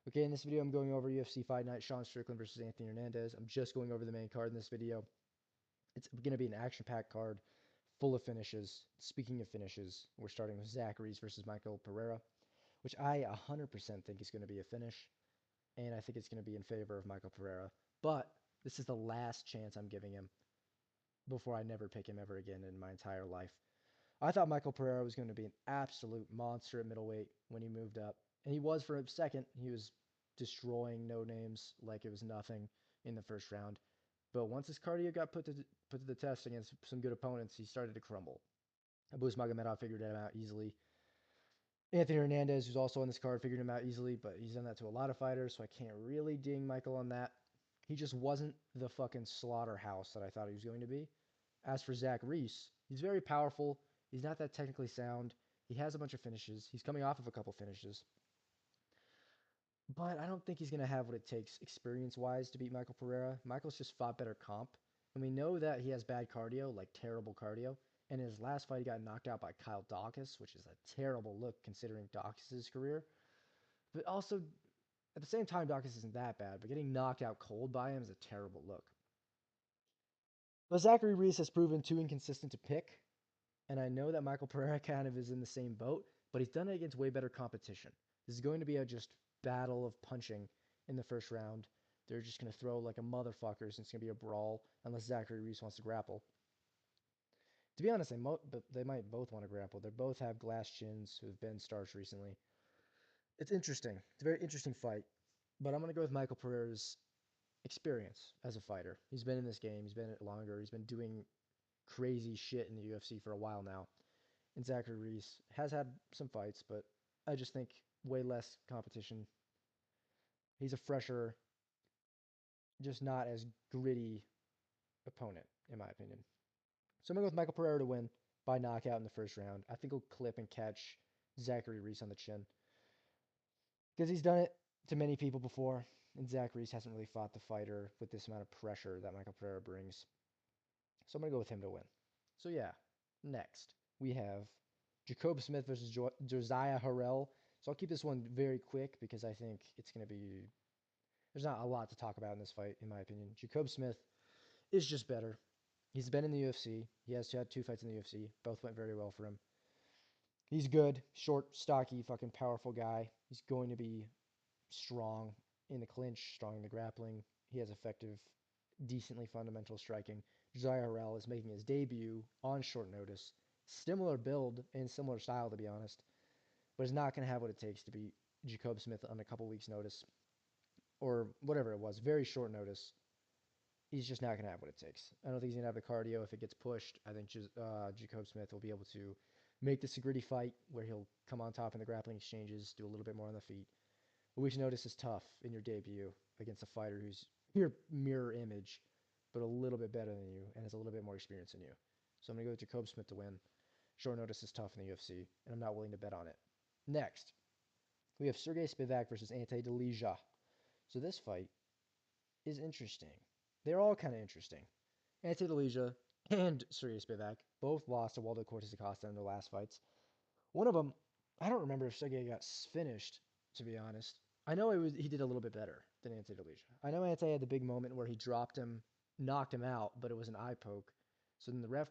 Okay, in this video, I'm going over UFC Fight Night, Strickland versus Anthony Hernandez. I'm just going over the main card in this video. It's going to be an action-packed card full of finishes. Speaking of finishes, we're starting with Zach Reese versus Michael Pereira, which I 100% think is going to be a finish, and I think it's going to be in favor of Michael Pereira. But this is the last chance I'm giving him before I never pick him ever again in my entire life. I thought Michael Pereira was going to be an absolute monster at middleweight when he moved up. And he was for a second. He was destroying no names like it was nothing in the first round. But once his cardio got put to the test against some good opponents, he started to crumble. Abus Magomedov figured him out easily. Anthony Hernandez, who's also on this card, figured him out easily, but he's done that to a lot of fighters, so I can't really ding Michael on that. He just wasn't the fucking slaughterhouse that I thought he was going to be. As for Zach Reese, he's very powerful. He's not that technically sound. He has a bunch of finishes. He's coming off of a couple finishes. But I don't think he's going to have what it takes experience-wise to beat Michael Pereira. Michael's just fought better comp. And we know that he has bad cardio, like terrible cardio. And in his last fight, he got knocked out by Kyle Dawkins, which is a terrible look considering Dawkins' career. But also, at the same time, Dawkins isn't that bad, but getting knocked out cold by him is a terrible look. But Zachary Reese has proven too inconsistent to pick, and I know that Michael Pereira kind of is in the same boat, but he's done it against way better competition. This is going to be a just battle of punching in the first round. They're just going to throw like a motherfucker, and it's going to be a brawl unless Zachary Reese wants to grapple. To be honest, they might both want to grapple. They both have glass chins who have been starched recently. It's interesting. It's a very interesting fight, but I'm going to go with Michael Pereira's experience as a fighter. He's been in this game. He's been in it longer. He's been doing crazy shit in the UFC for a while now. And Zachary Reese has had some fights, but I just think way less competition. He's a fresher, just not as gritty opponent, in my opinion. So I'm going to go with Michael Pereira to win by knockout in the first round. I think he'll clip and catch Zachary Reese on the chin. Because he's done it to many people before, and Zach Reese hasn't really fought the fighter with this amount of pressure that Michael Pereira brings. So I'm going to go with him to win. So yeah, next we have Jacob Smith versus Josiah Harrell. So I'll keep this one very quick because I think it's going to be. There's not a lot to talk about in this fight, in my opinion. Jacob Smith is just better. He's been in the UFC. He has had two fights in the UFC. Both went very well for him. He's good, short, stocky, fucking powerful guy. He's going to be strong in the clinch, strong in the grappling. He has effective, decently fundamental striking. Josiah Harrell is making his debut on short notice. Similar build and similar style, to be honest, but is not going to have what it takes to beat Jacob Smith on a couple weeks' notice or whatever it was, very short notice. He's just not going to have what it takes. I don't think he's going to have the cardio if it gets pushed. I think Jacob Smith will be able to make this a gritty fight where he'll come on top in the grappling exchanges, do a little bit more on the feet. A week's notice is tough in your debut against a fighter who's your mirror image, but a little bit better than you and has a little bit more experience than you. So I'm going to go with Jacob Smith to win. Short notice is tough in the UFC, and I'm not willing to bet on it. Next, we have Sergey Spivak versus Ante Delija. So this fight is interesting. They're all kind of interesting. Ante Delija and Sergey Spivak both lost to Waldo Cortes Acosta in their last fights. One of them, I don't remember if Sergey got finished, to be honest. I know he did a little bit better than Ante Delija. I know Ante had the big moment where he dropped him, knocked him out, but it was an eye poke. So then the ref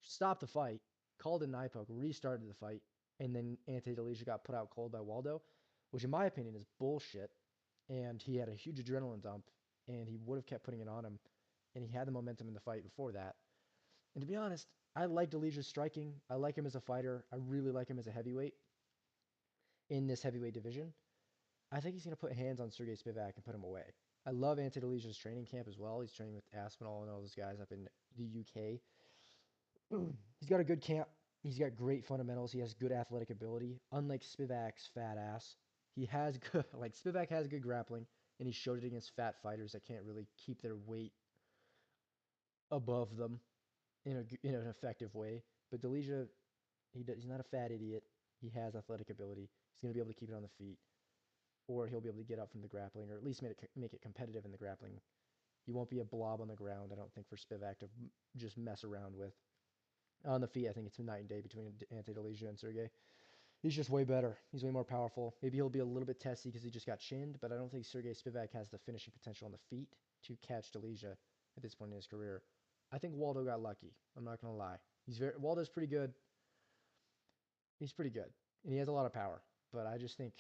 stopped the fight, called it an eye poke, restarted the fight, and then Ante Delija got put out cold by Waldo, which in my opinion is bullshit. And he had a huge adrenaline dump, and he would have kept putting it on him, and he had the momentum in the fight before that. And to be honest, I like Delija's striking. I like him as a fighter. I really like him as a heavyweight in this heavyweight division. I think he's going to put hands on Sergey Spivak and put him away. I love Ante Delija's training camp as well. He's training with Aspinall and all those guys up in the UK. He's got a good camp. He's got great fundamentals. He has good athletic ability. Unlike Spivak's fat ass, he has good, like Spivak has good grappling, and he showed it against fat fighters that can't really keep their weight above them in an effective way. But Delija, he's not a fat idiot. He has athletic ability. He's going to be able to keep it on the feet, or he'll be able to get up from the grappling, or at least make it competitive in the grappling. He won't be a blob on the ground, I don't think, for Spivak to just mess around with. On the feet, I think it's a night and day between Ante Delija and Sergey. He's just way better. He's way more powerful. Maybe he'll be a little bit testy because he just got chinned, but I don't think Sergey Spivak has the finishing potential on the feet to catch Delija at this point in his career. I think Waldo got lucky. I'm not gonna lie. Waldo's pretty good. He's pretty good, and he has a lot of power. But I just think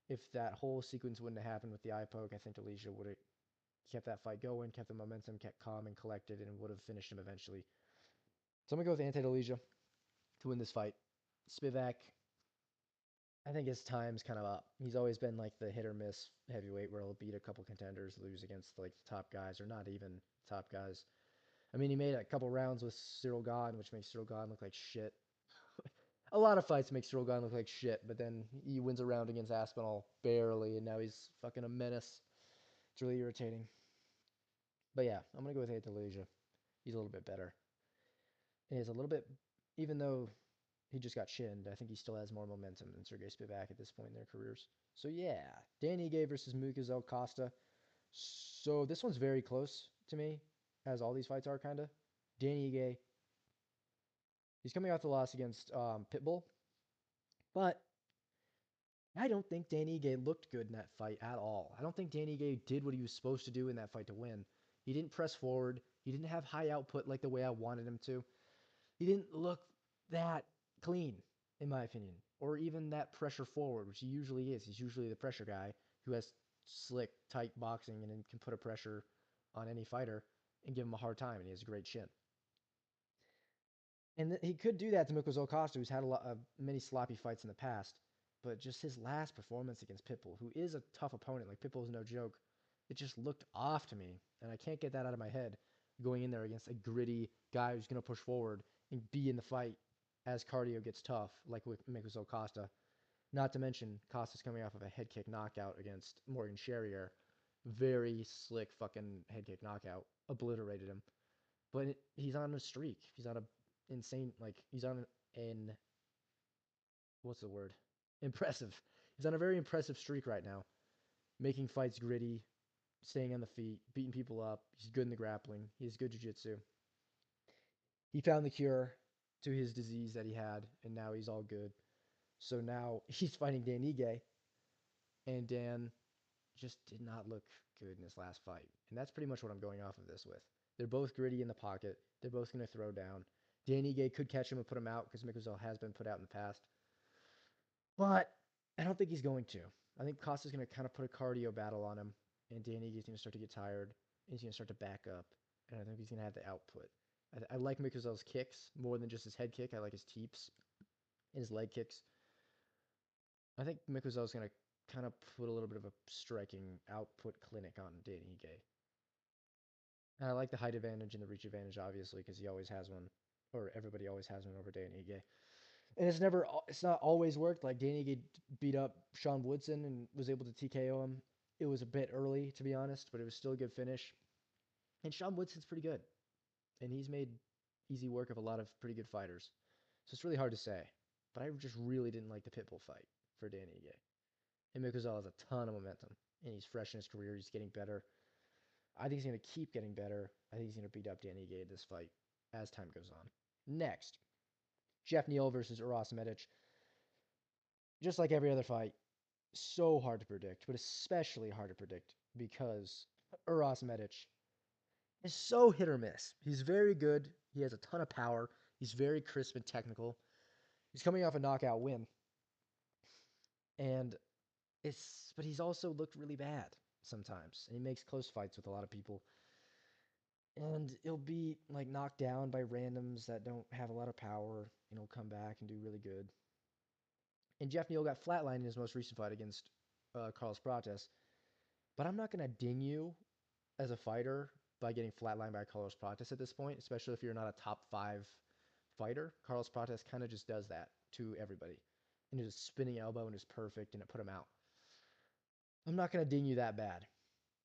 if that whole sequence wouldn't have happened with the eye poke, I think Delija would have kept that fight going, kept the momentum, kept calm and collected, and would have finished him eventually. So I'm gonna go with Ante to win this fight. Spivak, I think his time's kind of up. He's always been like the hit or miss heavyweight where he'll beat a couple contenders, lose against like the top guys or not even top guys. I mean, he made a couple rounds with Cyril Gahn, which makes Cyril Gahn look like shit. A lot of fights make Cyril Gahn look like shit, but then he wins a round against Aspinall barely, and now he's fucking a menace. It's really irritating. But yeah, I'm gonna go with Ate He's a little bit better. And he's a little bit, even though he just got chinned, I think he still has more momentum than Sergey Spivak at this point in their careers. So yeah, Dan Ige versus Mukazel Costa. So this one's very close to me, as all these fights are kind of. Dan Ige, he's coming off the loss against Pitbull, but I don't think Dan Ige looked good in that fight at all. I don't think Dan Ige did what he was supposed to do in that fight to win. He didn't press forward. He didn't have high output like the way I wanted him to. He didn't look that clean, in my opinion, or even that pressure forward, which he usually is. He's usually the pressure guy who has slick, tight boxing and can put a pressure on any fighter and give him a hard time, and he has a great chin. And he could do that to Miklos Costa, who's had a lot of many sloppy fights in the past, but just his last performance against Pitbull, who is a tough opponent, like Pitbull is no joke, it just looked off to me, and I can't get that out of my head going in there against a gritty guy who's going to push forward and be in the fight as cardio gets tough, like with Miklos Costa. Not to mention, Costa's coming off of a head kick knockout against Morgan Sherrier. Very slick fucking head kick knockout. Obliterated him. But he's on a streak. He's on a insane, like, he's on an, what's the word? Impressive. He's on a very impressive streak right now. Making fights gritty, staying on the feet, beating people up. He's good in the grappling. He has good jiu-jitsu. He found the cure to his disease that he had, and now he's all good. So now he's fighting Dan Ige, and Dan just did not look good in his last fight. And that's pretty much what I'm going off of this with. They're both gritty in the pocket. They're both going to throw down. Dan Ige could catch him and put him out because Mikuzel has been put out in the past. But I don't think he's going to. I think Costa's going to kind of put a cardio battle on him, and Dan Ige's going to start to get tired, and he's going to start to back up, and I think he's going to have the output. I like Mikuzel's kicks more than just his head kick. I like his teeps and his leg kicks. I think Mikuzel's going to kind of put a little bit of a striking output clinic on Dan Ige. And I like the height advantage and the reach advantage, obviously, because he always has one, or everybody always has one over Dan Ige. And it's not always worked. Like Dan Ige beat up Sean Woodson and was able to TKO him. It was a bit early, to be honest, but it was still a good finish. And Sean Woodson's pretty good. And he's made easy work of a lot of pretty good fighters. So it's really hard to say. But I just really didn't like the Pitbull fight for Dan Ige. And Mikuzel has a ton of momentum. And he's fresh in his career. He's getting better. I think he's going to keep getting better. I think he's going to beat up Dan Ige in this fight as time goes on. Next, Jeff Neal versus Uras Medic. Just like every other fight, so hard to predict, but especially hard to predict because Uras Medic is so hit or miss. He's very good. He has a ton of power. He's very crisp and technical. He's coming off a knockout win. But he's also looked really bad sometimes. And he makes close fights with a lot of people. And he'll be like knocked down by randoms that don't have a lot of power, and he'll come back and do really good. And Jeff Neal got flatlined in his most recent fight against Carlos Prates. But I'm not going to ding you as a fighter by getting flatlined by Carlos Prates at this point, especially if you're not a top 5 fighter. Carlos Prates kind of just does that to everybody. And his spinning elbow and is perfect, and it put him out. I'm not going to ding you that bad.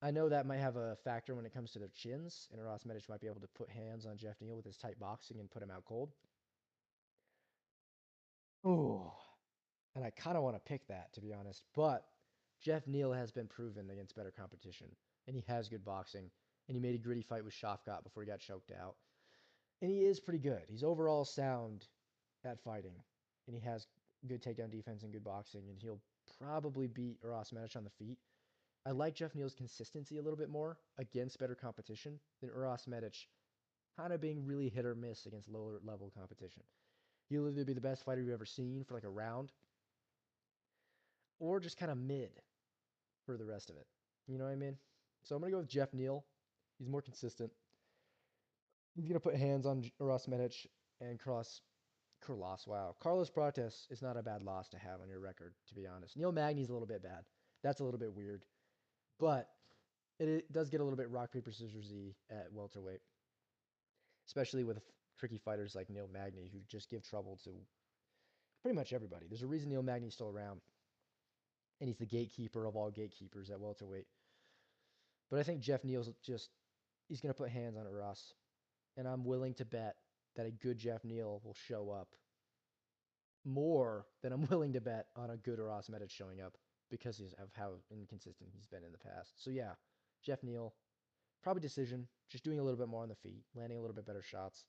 I know that might have a factor when it comes to their chins, and Uras Medic might be able to put hands on Jeff Neal with his tight boxing and put him out cold. Ooh. And I kind of want to pick that, to be honest. But Jeff Neal has been proven against better competition, and he has good boxing, and he made a gritty fight with Shafkat before he got choked out. And he is pretty good. He's overall sound at fighting, and he has good takedown defense and good boxing, and he'll probably beat Uras Medic on the feet. I like Jeff Neal's consistency a little bit more against better competition than Uras Medic kind of being really hit or miss against lower level competition. He'll either be the best fighter you've ever seen for like a round or just kind of mid for the rest of it. You know what I mean? So I'm going to go with Jeff Neal. He's more consistent. He's going to put hands on Uras Medic and Carlos. Wow. Carlos Prates is not a bad loss to have on your record, to be honest. Neil Magny's a little bit bad. That's a little bit weird. But it does get a little bit rock, paper, scissors y at welterweight, especially with tricky fighters like Neil Magny who just give trouble to pretty much everybody. There's a reason Neil Magny's still around, and he's the gatekeeper of all gatekeepers at welterweight. But I think Jeff Neal's he's going to put hands on Uras, and I'm willing to bet that a good Jeff Neal will show up more than I'm willing to bet on a good Uras Medic showing up because of how inconsistent he's been in the past. So yeah, Jeff Neal, probably decision, just doing a little bit more on the feet, landing a little bit better shots.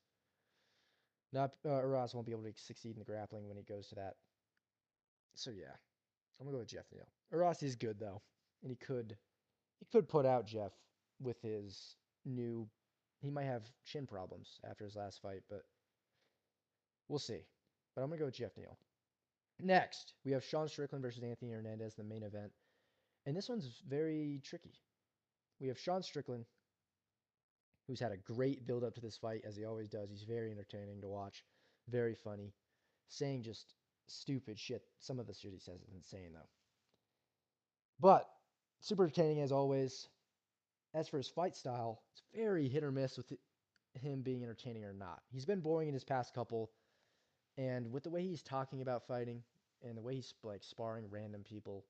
Not Uras won't be able to succeed in the grappling when he goes to that. So yeah, I'm gonna go with Jeff Neal. Uras is good though, and he could put out Jeff with his new. He might have chin problems after his last fight, but we'll see. But I'm gonna go with Jeff Neal. Next, we have Sean Strickland versus Anthony Hernandez, the main event, and this one's very tricky. We have Sean Strickland, who's had a great build up to this fight, as he always does. He's very entertaining to watch, very funny, saying just stupid shit. Some of the shit he says is insane, though. But super entertaining as always. As for his fight style, it's very hit or miss with him being entertaining or not. He's been boring in his past couple, and with the way he's talking about fighting and the way he's like sparring random people,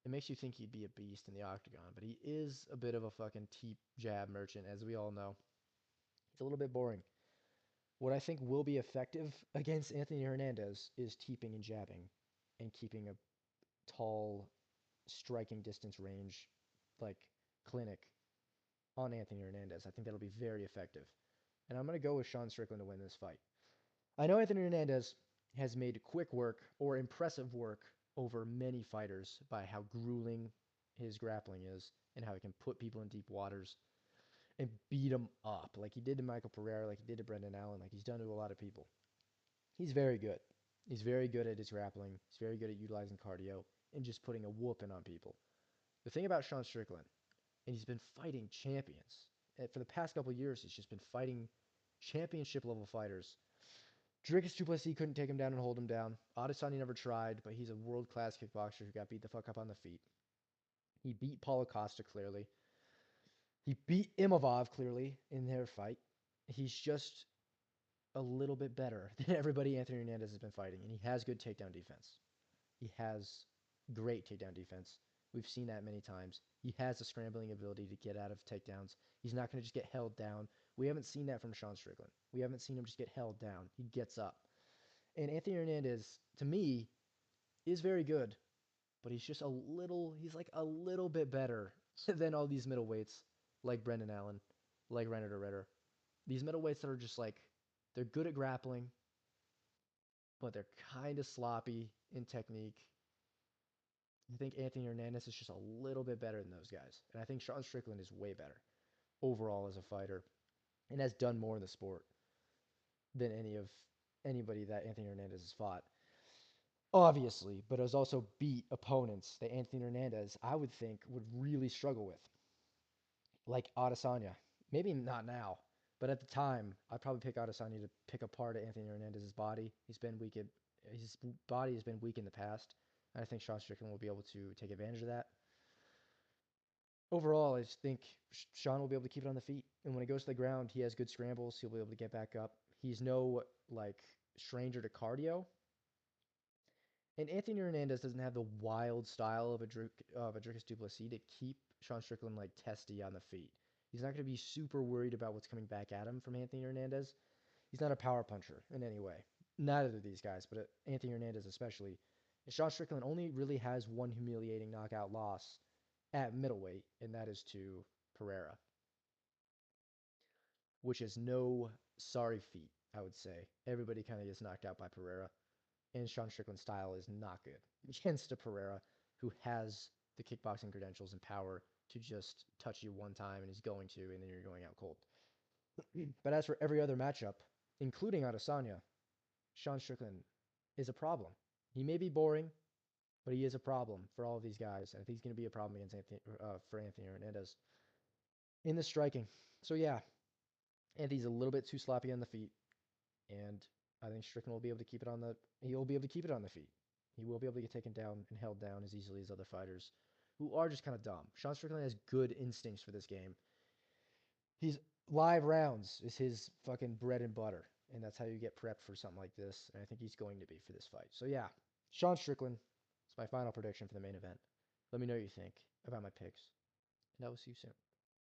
it makes you think he'd be a beast in the octagon. But he is a bit of a fucking teep jab merchant, as we all know. He's a little bit boring. What I think will be effective against Anthony Hernandez is teeping and jabbing and keeping a tall striking distance range like clinic on Anthony Hernandez. I think that'll be very effective. And I'm going to go with Sean Strickland to win this fight. I know Anthony Hernandez has made quick work or impressive work over many fighters by how grueling his grappling is and how he can put people in deep waters and beat them up like he did to Michael Pereira, like he did to Brendan Allen, like he's done to a lot of people. He's very good. He's very good at his grappling. He's very good at utilizing cardio and just putting a whooping on people. The thing about Sean Strickland, and he's been fighting champions. And for the past couple of years, he's just been fighting championship level fighters. Dricus Du Plessis couldn't take him down and hold him down. Adesanya never tried, but he's a world-class kickboxer who got beat the fuck up on the feet. He beat Paulo Costa clearly. He beat Imavov clearly in their fight. He's just a little bit better than everybody Anthony Hernandez has been fighting, and he has good takedown defense. He has great takedown defense. We've seen that many times. He has a scrambling ability to get out of takedowns. He's not going to just get held down. We haven't seen that from Sean Strickland. We haven't seen him just get held down. He gets up. And Anthony Hernandez, to me, is very good, but he's like a little bit better than all these middleweights, like Brendan Allen, like Renato Ritter. These middleweights that are just like, they're good at grappling, but they're kind of sloppy in technique. I think Anthony Hernandez is just a little bit better than those guys. And I think Sean Strickland is way better overall as a fighter and has done more in the sport than anybody that Anthony Hernandez has fought. Obviously, but has also beat opponents that Anthony Hernandez, I would think, would really struggle with. Like Adesanya. Maybe not now, but at the time, I'd probably pick Adesanya to pick apart Anthony Hernandez's body. His body has been weak in the past. And I think Sean Strickland will be able to take advantage of that. Overall, I just think Sean will be able to keep it on the feet. And when he goes to the ground, he has good scrambles. He'll be able to get back up. He's no like stranger to cardio. And Anthony Hernandez doesn't have the wild style of a Dricus Du Plessis to keep Sean Strickland like testy on the feet. He's not going to be super worried about what's coming back at him from Anthony Hernandez. He's not a power puncher in any way. Neither of these guys, but Anthony Hernandez especially. And Sean Strickland only really has one humiliating knockout loss at middleweight, and that is to Pereira, which is no sorry feat, I would say. Everybody kind of gets knocked out by Pereira. And Sean Strickland's style is not good against a Pereira who has the kickboxing credentials and power to just touch you one time and is going to, and then you're going out cold. But as for every other matchup, including Adesanya, Sean Strickland is a problem. He may be boring, but he is a problem for all of these guys. And I think he's going to be a problem against for Anthony Hernandez in the striking. So yeah, Anthony's a little bit too sloppy on the feet, and I think Strickland will be able to keep it on the. He'll be able to keep it on the feet. He will be able to get taken down and held down as easily as other fighters who are just kind of dumb. Sean Strickland has good instincts for this game. He's live rounds is his fucking bread and butter, and that's how you get prepped for something like this. And I think he's going to be for this fight. So yeah, Sean Strickland is my final prediction for the main event. Let me know what you think about my picks, and I will see you soon.